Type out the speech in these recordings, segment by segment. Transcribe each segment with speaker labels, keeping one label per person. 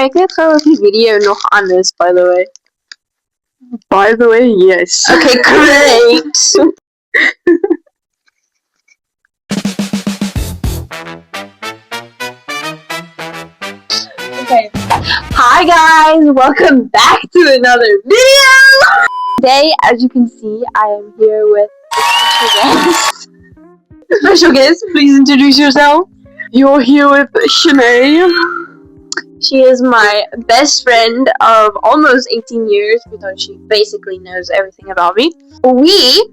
Speaker 1: Kijk net gewoon of die video nog aan is, by the way.
Speaker 2: By the way, yes.
Speaker 1: Okay, great! Okay. Hi guys, welcome back to another video! Today, as you can see, I am here with a special guest. Special guest, please introduce yourself.
Speaker 2: You're here with Shanae.
Speaker 1: She is my best friend of almost 18 years because she basically knows everything about me. We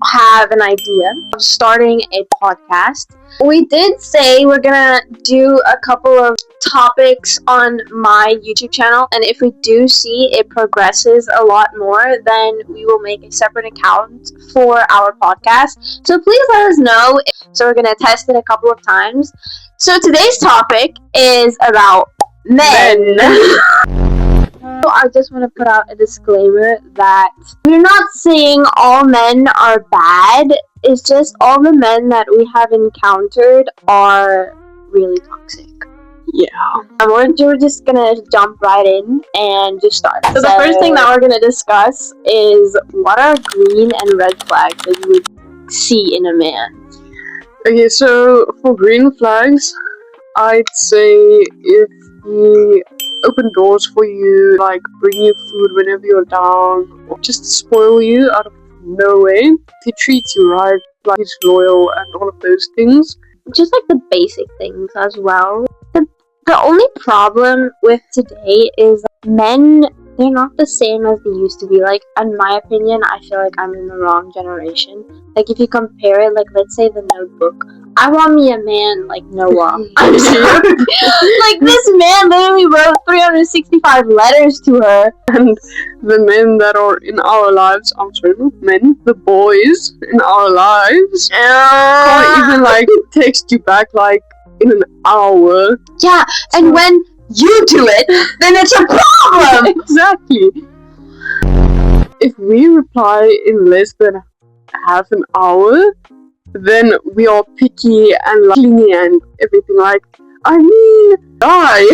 Speaker 1: have an idea of starting a podcast. We did say we're gonna do a couple of topics on my YouTube channel, and if we do see it progresses a lot more, then we will make a separate account for our podcast. So please let us know. So we're gonna test it a couple of times. So today's topic is about men. So I just want to put out a disclaimer that we're not saying all men are bad. It's just all the men that we have encountered are really toxic.
Speaker 2: Yeah.
Speaker 1: And we're just gonna jump right in and just start. So the first thing that we're gonna discuss is what are green and red flags that you would see in a man.
Speaker 2: Okay, so for green flags, I'd say if he open doors for you, like bring you food whenever you're down, or just spoil you out of nowhere. If he treats you right, like he's loyal and all of those things.
Speaker 1: Just like the basic things as well. The only problem with today is men, they're not the same as they used to be. Like, in my opinion, I feel like I'm in the wrong generation. Like, if you compare it, like, let's say The Notebook. I want me a man like Noah. I'm sorry. Like, this man literally wrote 365 letters to her.
Speaker 2: And the men that are in our lives, I'm sorry, not men, the boys in our lives, can't even, like, text you back, like, in an hour.
Speaker 1: Yeah, and when you do it, then it's a problem!
Speaker 2: Exactly. If we reply in less than half an hour, then we are picky and like, clingy and everything. Like, I mean, die.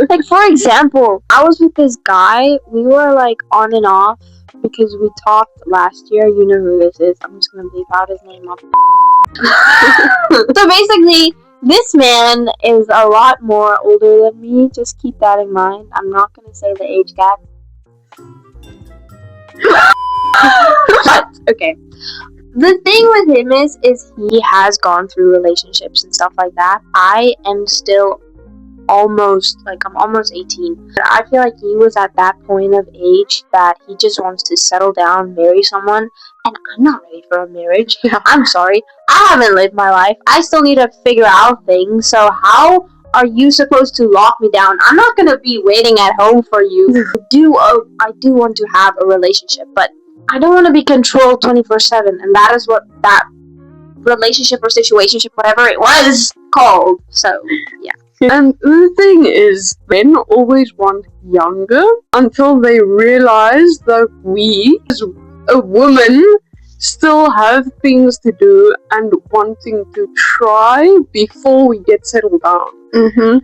Speaker 1: Like, for example, I was with this guy. We were like on and off because we talked last year. You know who this is. I'm just gonna leave out his name up. So basically, this man is a lot more older than me. Just keep that in mind. I'm not gonna say the age gap. But, okay. The thing with him is he has gone through relationships and stuff like that. I am still I'm almost 18. But I feel like he was at that point of age that he just wants to settle down, marry someone, and I'm not ready for a marriage. I'm sorry. I haven't lived my life. I still need to figure out things. So how are you supposed to lock me down? I'm not gonna be waiting at home for you. I do want to have a relationship, but I don't want to be controlled 24/7, and that is what that relationship or situationship, whatever it was called. So, yeah.
Speaker 2: And the thing is, men always want younger until they realize that we, as a woman, still have things to do and wanting to try before we get settled down.
Speaker 1: Mm-hmm.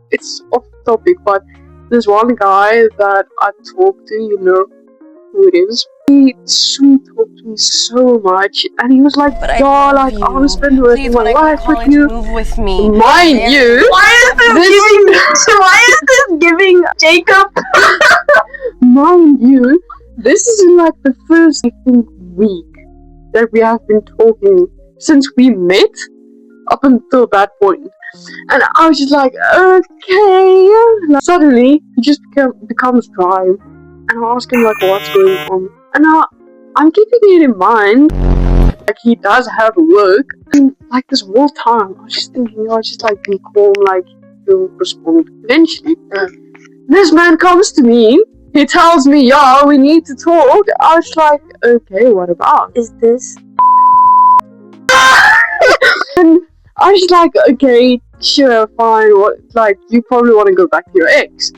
Speaker 2: It's off topic, but there's one guy that I talked to, you know who it is. He sweet talked to me so much, and he was like, "Yeah, like I want to spend the rest of my life with you."
Speaker 3: Move with me.
Speaker 2: Mind you,
Speaker 1: Why is this giving Jacob?
Speaker 2: mind you, this is in like the first, I think, week that we have been talking since we met up until that point. And I was just like, okay. Like, suddenly, he just becomes dry. And I ask him, like, what's going on? And I'm keeping it in mind, like, he does have work. And, like, this whole time, I was just thinking, just, like, be calm, like, he'll respond eventually. This man comes to me, he tells me, yeah, we need to talk. I was like, okay, what about?
Speaker 1: Is this?
Speaker 2: And I was like, okay, sure, fine. What? Like, you probably want to go back to your ex.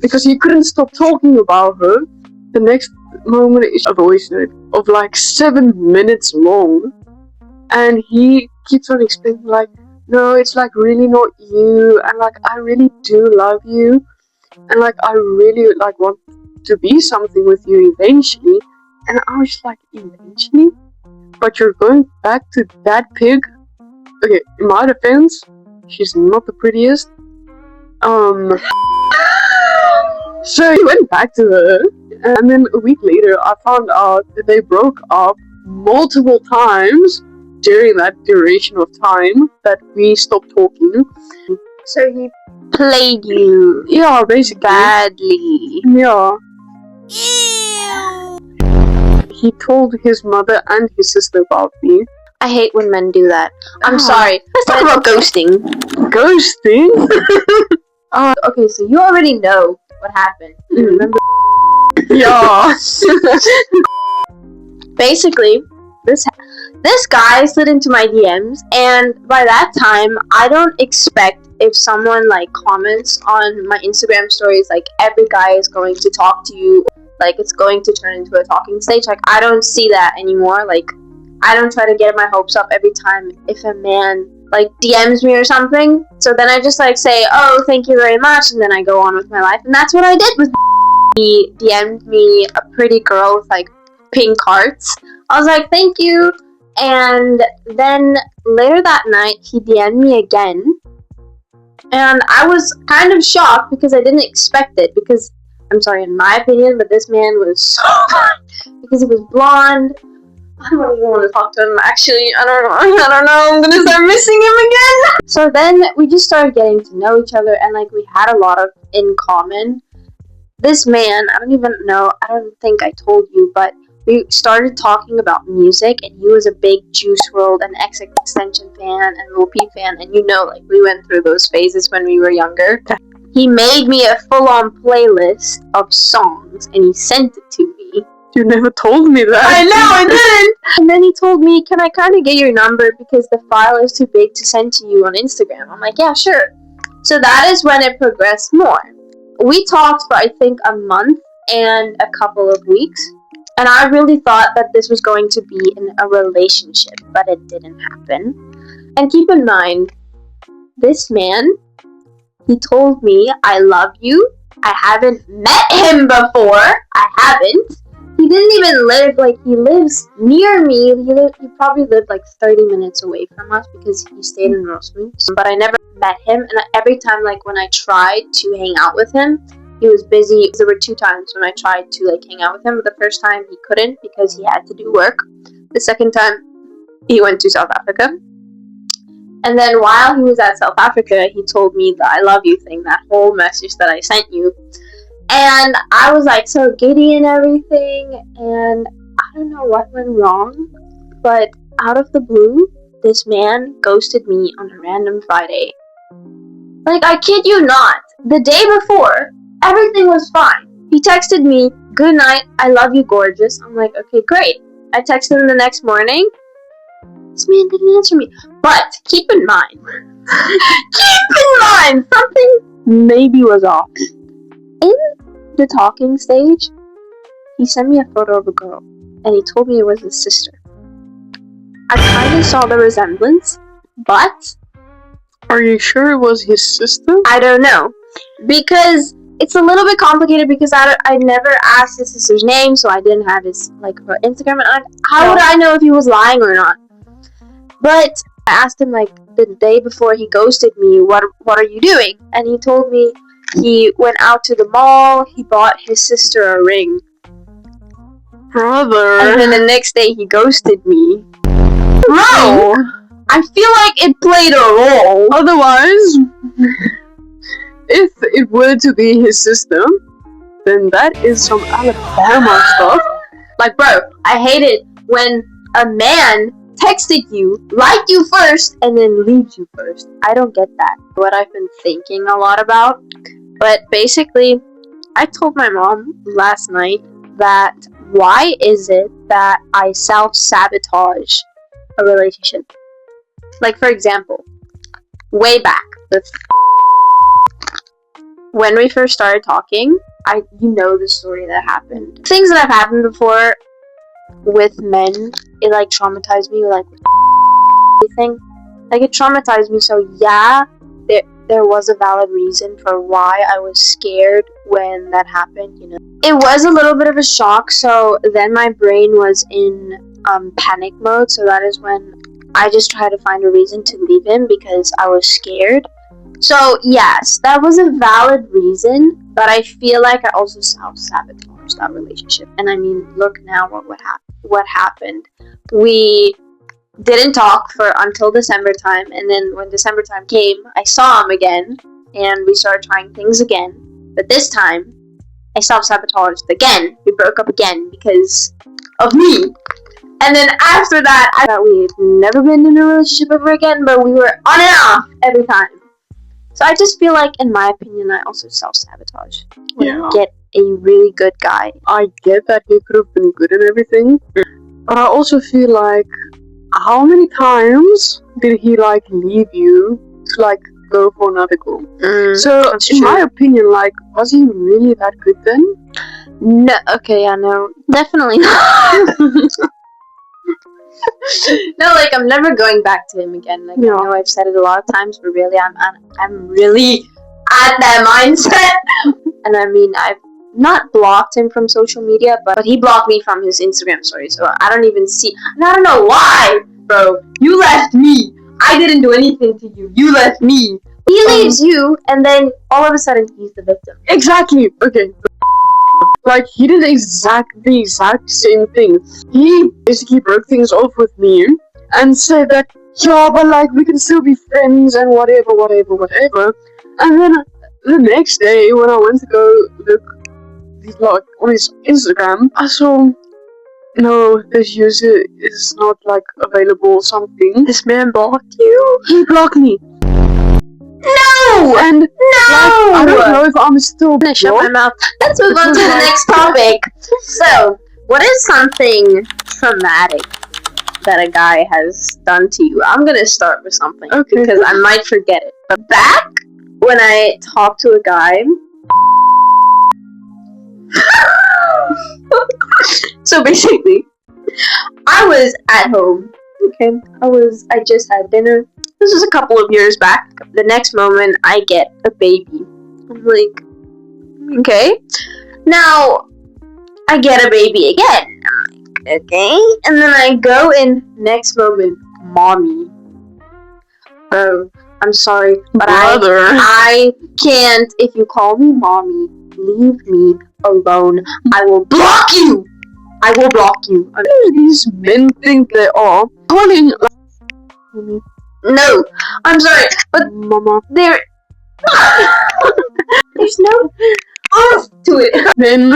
Speaker 2: Because he couldn't stop talking about her. The next moment is a voice note of like 7 minutes long. And he keeps on explaining like, no, it's like really not you. And like, I really do love you. and like I really like want to be something with you eventually. And I was like, eventually? But you're going back to that pig? Okay, in my defense, she's not the prettiest. So he went back to her, and then a week later, I found out that they broke up multiple times during that duration of time that we stopped talking.
Speaker 1: So he played you
Speaker 2: Yeah, basically.
Speaker 1: badly.
Speaker 2: Yeah. He told his mother and his sister about me.
Speaker 1: I hate when men do that. I'm
Speaker 2: Ah.
Speaker 1: sorry. Let's talk about ghosting.
Speaker 2: Ghosting?
Speaker 1: Okay, so you already know what happened. You remember?
Speaker 2: Yeah.
Speaker 1: Basically, this guy slid into my DMs, and by that time, I don't expect if someone like comments on my Instagram stories, like every guy is going to talk to you, like it's going to turn into a talking stage. Like I don't see that anymore. Like I don't try to get my hopes up every time if a man like DMs me or something. So then I just like say, oh, thank you very much, and then I go on with my life. And that's what I did with he DM'd me a pretty girl with like pink hearts. I was like, thank you. And then later that night, he DM'd me again. And I was kind of shocked because I didn't expect it. Because, I'm sorry, in my opinion, but this man was so hot. Because he was blonde. I don't even want to talk to him, actually. I don't know. I'm gonna start missing him again. So then we just started getting to know each other. And, like, we had a lot of in common. This man, I don't think I told you, but we started talking about music, and he was a big Juice WRLD and XXXTentacion fan and Lil Peep fan, and like we went through those phases when we were younger. He made me a full-on playlist of songs, and he sent it to me.
Speaker 2: You never told me that.
Speaker 1: I know, I didn't! And then he told me, can I kind of get your number because the file is too big to send to you on Instagram? I'm like, yeah, sure. So that is when it progressed more. We talked for, I think, a month and a couple of weeks. And I really thought that this was going to be in a relationship, but it didn't happen. And keep in mind, this man, he told me, I love you. I haven't met him before. I haven't. He didn't even live, he lives near me. He probably lived 30 minutes away from us because he stayed in Rosemead. But I never met him, and every time, when I tried to hang out with him, he was busy. There were 2 times when I tried to hang out with him. The first time he couldn't because he had to do work. The second time he went to South Africa. And then while he was at South Africa, he told me the I love you thing, that whole message that I sent you. And I was so giddy and everything, and I don't know what went wrong, but out of the blue, this man ghosted me on a random Friday. I kid you not, the day before, everything was fine. He texted me, good night, I love you, gorgeous. I'm like, okay, great. I texted him the next morning. This man didn't answer me. But keep in mind, something maybe was off. In the talking stage, he sent me a photo of a girl, and he told me it was his sister. I kind of saw the resemblance, but
Speaker 2: are you sure it was his sister?
Speaker 1: I don't know, because it's a little bit complicated because I never asked his sister's name, so I didn't have his her Instagram. And how would I know if he was lying or not? But I asked him the day before he ghosted me, what are you doing? And he told me he went out to the mall. He bought his sister a ring.
Speaker 2: Brother.
Speaker 1: And then the next day he ghosted me. Bro, I feel like it played a role.
Speaker 2: Otherwise, if it were to be his sister, then that is some Alabama stuff.
Speaker 1: Bro, I hate it when a man texted you, liked you first, and then leaves you first. I don't get that. What I've been thinking a lot about. But basically, I told my mom last night that why is it that I self-sabotage a relationship? For example, way back, when we first started talking, you know the story that happened. Things that have happened before with men, it traumatized me, everything. It traumatized me, so yeah, there was a valid reason for why I was scared when that happened, you know. It was a little bit of a shock, so then my brain was in panic mode, so that is when I just tried to find a reason to leave him because I was scared. So, yes, that was a valid reason, but I feel like I also self-sabotaged that relationship. And I mean, look now what happened. We didn't talk for until December time, and then when December time came, I saw him again, and we started trying things again. But this time, I self-sabotaged again. We broke up again because of me. And then after that, I thought we've never been in a relationship ever again, but we were on and off every time. So I just feel like, in my opinion, I also self-sabotage when I get a really good guy.
Speaker 2: I get that he could have been good and everything, but I also feel like, how many times did he like leave you to like go for another girl? So in my opinion, like, was he really that good then?
Speaker 1: No, okay, yeah, no, definitely not. No, like, I'm never going back to him again. Like, I know I've said it a lot of times, but really, I'm really at that mindset. And I mean, I've not blocked him from social media, but he blocked me from his Instagram story, so I don't even see. And I don't know why, bro. You left me. I didn't do anything to you. You left me. He leaves you, and then all of a sudden, he's the victim.
Speaker 2: Exactly. Okay. Like, he did the exact same thing. He basically broke things off with me and said that, yeah, but like, we can still be friends and whatever. And then the next day, when I went to go look like on his Instagram, I saw, no, this user is not like available or something.
Speaker 1: This man blocked you?
Speaker 2: He blocked me.
Speaker 1: No!
Speaker 2: And
Speaker 1: no!
Speaker 2: I don't know if I'm still
Speaker 1: gonna shut my mouth. Let's move on to the next topic. So, what is something traumatic that a guy has done to you? I'm gonna start with something because I might forget it. But back when I talked to a guy, so basically, I was at home. Okay, I just had dinner. This was a couple of years back. The next moment, I get a baby. I'm like, okay. Now, I get a baby again. I'm like, okay. And then I go in, next moment, mommy. Bro, I'm sorry, but I can't. If you call me mommy, leave me alone. I will block you. I will block you.
Speaker 2: These men think they are calling.
Speaker 1: No, I'm sorry, but
Speaker 2: Mama,
Speaker 1: there's no oomph to it.
Speaker 2: Men.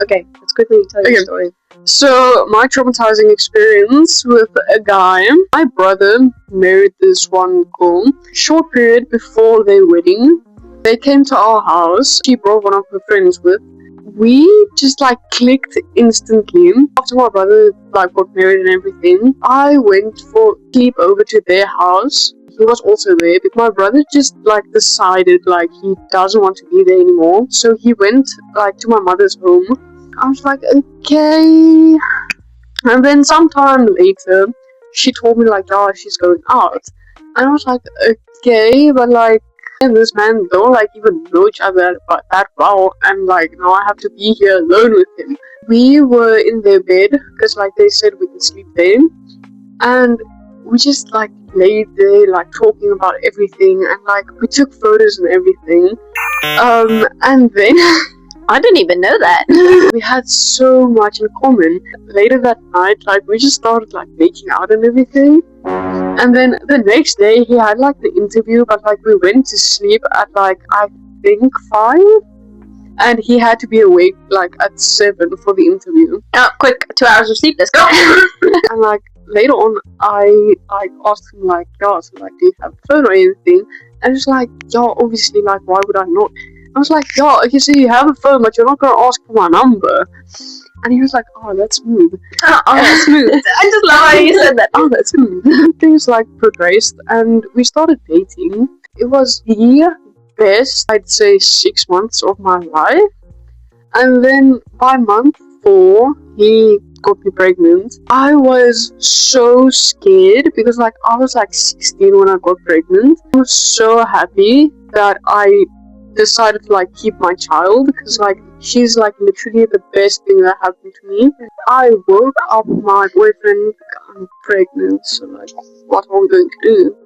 Speaker 1: Okay, let's quickly tell you the story.
Speaker 2: So, my traumatizing experience with a guy. My brother married this one girl. Short period before their wedding, they came to our house. She brought one of her friends with. We just like clicked instantly. After my brother like got married and everything, I went for sleep over to their house. He was also there, but my brother just like decided like he doesn't want to be there anymore. So he went like to my mother's home. I was like, okay. And then sometime later, she told me like, oh, she's going out. And I was like, okay, but like, and this man don't like even know each other that well, and like now I have to be here alone with him. We were in their bed because like they said we could sleep there, and we just like laid there like talking about everything, and like we took photos and everything. And then
Speaker 1: I didn't even know that.
Speaker 2: We had so much in common. Later that night, like we just started like making out and everything. And then the next day he had like the interview, but like we went to sleep at like I think 5, and he had to be awake like at 7 for the interview.
Speaker 1: Oh, quick, 2 hours of sleep, let's go.
Speaker 2: And like later on I like asked him like, yeah, so like do you have a phone or anything? And he's like, yeah, obviously, like why would I not? I was like, yeah, okay, so you have a phone, but you're not gonna ask for my number. And he was like, oh, that's smooth.
Speaker 1: Oh, that's smooth. I just love how you said that.
Speaker 2: Oh, that's smooth. Things like progressed, and we started dating. It was the best, I'd say, 6 months of my life. And then by month 4, he got me pregnant. I was so scared because like I was like 16 when I got pregnant. I was so happy that I decided to like keep my child because like she's like literally the best thing that happened to me. I woke up my boyfriend, I'm pregnant, so like what are we going to do?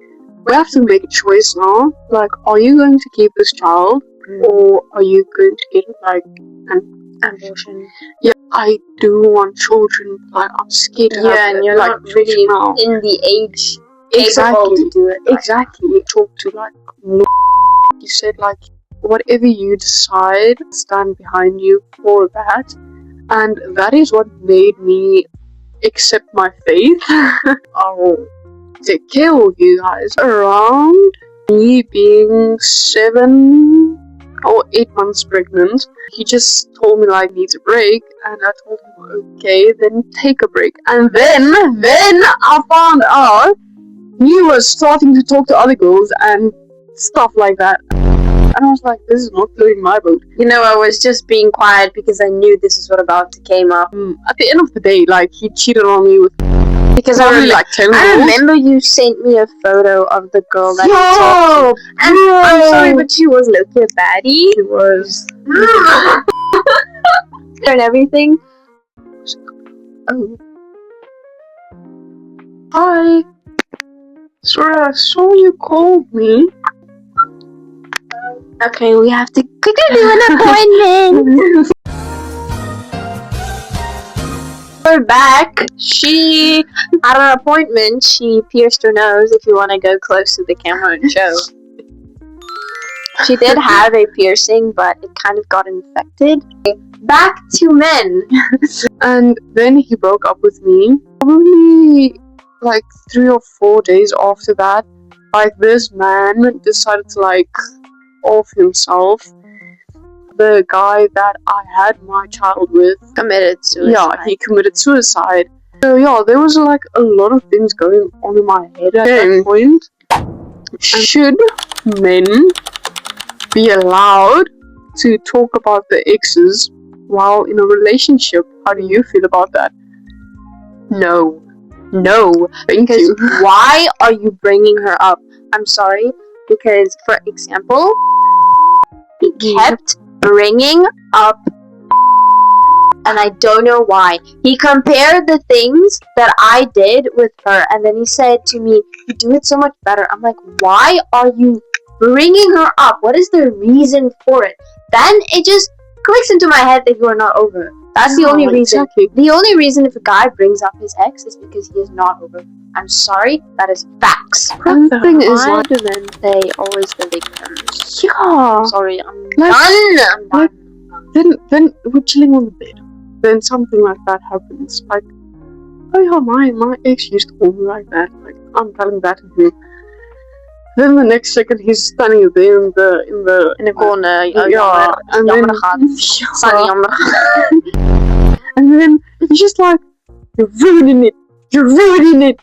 Speaker 2: We have to make a choice now. Like, are you going to keep this child or are you going to get like an
Speaker 1: Abortion.
Speaker 2: Yeah, I do want children, but I'm scared to have
Speaker 1: And you're
Speaker 2: like
Speaker 1: not really
Speaker 2: now.
Speaker 1: in the age capable
Speaker 2: Exactly.
Speaker 1: to do it.
Speaker 2: Exactly. Talk to like you said like whatever you decide, stand behind you for that. And that is what made me accept my faith. I'll take care of you guys. Around me being 7 or 8 months pregnant, he just told me like needs a break, and I told him okay, then take a break. And then I found out he was starting to talk to other girls and stuff like that. And I was like, this is not doing my boat.
Speaker 1: You know, I was just being quiet because I knew this is what about to came up.
Speaker 2: At the end of the day, like he cheated on me with
Speaker 1: Because
Speaker 2: probably like 10
Speaker 1: I
Speaker 2: girls.
Speaker 1: remember you sent me a photo of the girl that you talked to. And I'm sorry, but she was low-key a baddie.
Speaker 2: She was.
Speaker 1: And everything. Oh.
Speaker 2: Hi. Sorry, I saw you called me.
Speaker 1: Okay, we have to quickly do an appointment. We're back. She had an appointment. She pierced her nose. If you want to go close to the camera and show. She did have a piercing, but it kind of got infected. Back to men.
Speaker 2: And then he broke up with me. Probably like 3 or 4 days after that, like this man decided to like off himself. The guy that I had my child with
Speaker 1: Committed suicide.
Speaker 2: Yeah, he committed suicide. So yeah, there was like a lot of things going on in my head at that point. Should men be allowed to talk about their exes while in a relationship? How do you feel about that?
Speaker 1: No.
Speaker 2: Thank
Speaker 1: Because
Speaker 2: you.
Speaker 1: why are you bringing her up? I'm sorry. Because, for example, he kept bringing up, and I don't know why. He compared the things that I did with her, and then he said to me, "You do it so much better." I'm like, why are you bringing her up? What is the reason for it? Then it just clicks into my head that you are not over it. That's the only reason.
Speaker 2: Exactly.
Speaker 1: The only reason if a guy brings up his ex is because he is not over it. I'm sorry, that is facts.
Speaker 2: And the thing is,
Speaker 1: Why
Speaker 2: like,
Speaker 1: do men play always the victims?
Speaker 2: yeah.
Speaker 1: I'm sorry, I'm
Speaker 2: Like-
Speaker 1: done. I'm done.
Speaker 2: Then we're chilling on the bed. Then something like that happens. Like, oh yeah, my ex used to call me like that. Like, I'm telling that to him. Then the next second he's standing there in the
Speaker 1: corner.
Speaker 2: yeah, and then and then he's just like, you're ruining it. You're ruining it.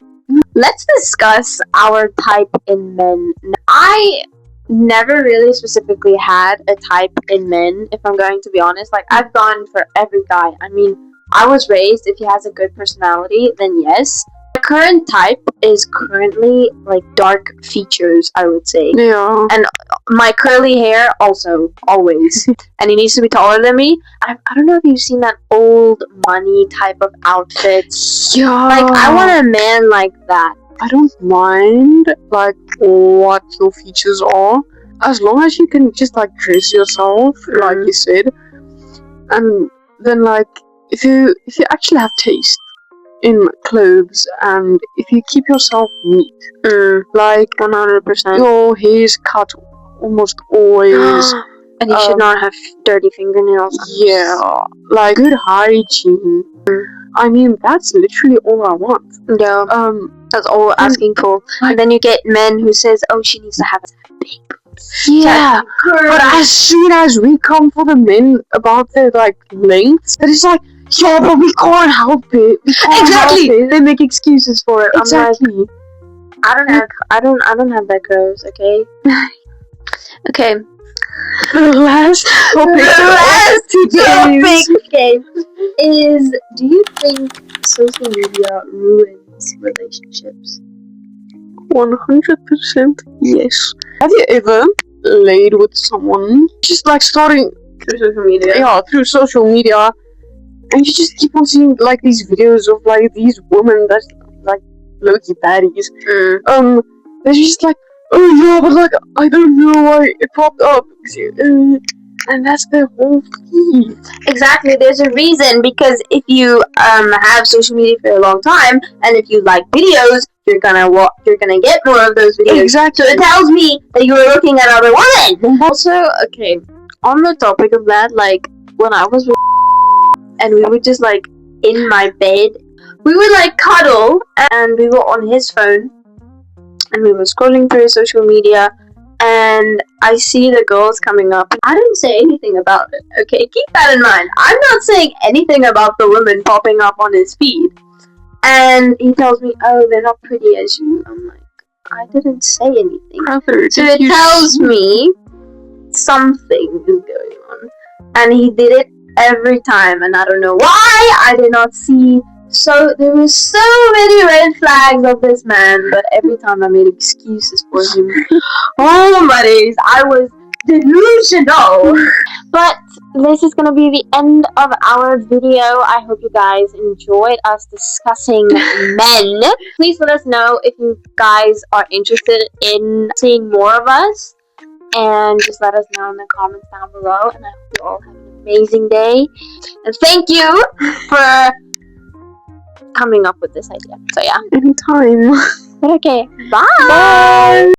Speaker 1: Let's discuss our type in men. I never really specifically had a type in men, if I'm going to be honest. Like, I've gone for every guy. I mean, I was raised, if he has a good personality, then yes. My current type is currently, like, dark features, I would say.
Speaker 2: Yeah.
Speaker 1: My curly hair, also, always. And he needs to be taller than me. I don't know if you've seen that old money type of outfits.
Speaker 2: Yeah.
Speaker 1: Like, I want a man like that.
Speaker 2: I don't mind like what your features are, as long as you can just like dress yourself, like you said, and then like if you actually have taste in clothes and if you keep yourself neat, like
Speaker 1: 100%.
Speaker 2: your hair's cut almost always.
Speaker 1: And you should not have dirty fingernails.
Speaker 2: Yeah, like good hygiene. I mean, that's literally all I want.
Speaker 1: Yeah. That's all we're asking for. And then you get men who says, "Oh, she needs to have big boobs."
Speaker 2: Yeah, but as soon as we come for the men about their like lengths, it is like, yeah, but we can't help it. We can't
Speaker 1: Exactly.
Speaker 2: help it.
Speaker 1: They make excuses for it.
Speaker 2: Exactly.
Speaker 1: I'm like, I don't have that girls. Okay. Okay.
Speaker 2: The last topic.
Speaker 1: The last
Speaker 2: topic.
Speaker 1: Okay. is, do you think social media ruins relationships?
Speaker 2: 100% yes. Have you ever laid with someone just like starting
Speaker 1: Through social media.
Speaker 2: yeah through social media, and you just keep on seeing like these videos of like these women that's like low-key baddies. They're just like, oh yeah, but like I don't know why it popped up, and that's the whole feed.
Speaker 1: Exactly, there's a reason, because if you have social media for a long time, and if you like videos, you're gonna get more of those videos.
Speaker 2: Exactly.
Speaker 1: So it tells me that you were looking at other women. Also, okay, on the topic of that, like when I was with and we were just like in my bed, we would like cuddle, and we were on his phone, and we were scrolling through his social media, and I see the girls coming up. I didn't say anything about it, okay? Keep that in mind. I'm not saying anything about the women popping up on his feed. And he tells me, oh, they're not pretty as you. I'm like, I didn't say anything.
Speaker 2: Brother,
Speaker 1: So it tells me something is going on. And he did it every time, and I don't know why I did not see. So there were so many red flags of this man, but every time I made excuses for him. Oh my days, I was delusional. But this is gonna be the end of our video. I hope you guys enjoyed us discussing men. Please let us know if you guys are interested in seeing more of us, and just let us know in the comments down below. And I hope you all have an amazing day. And thank you for coming up with this idea. So yeah.
Speaker 2: Anytime.
Speaker 1: But okay. Bye.
Speaker 2: Bye.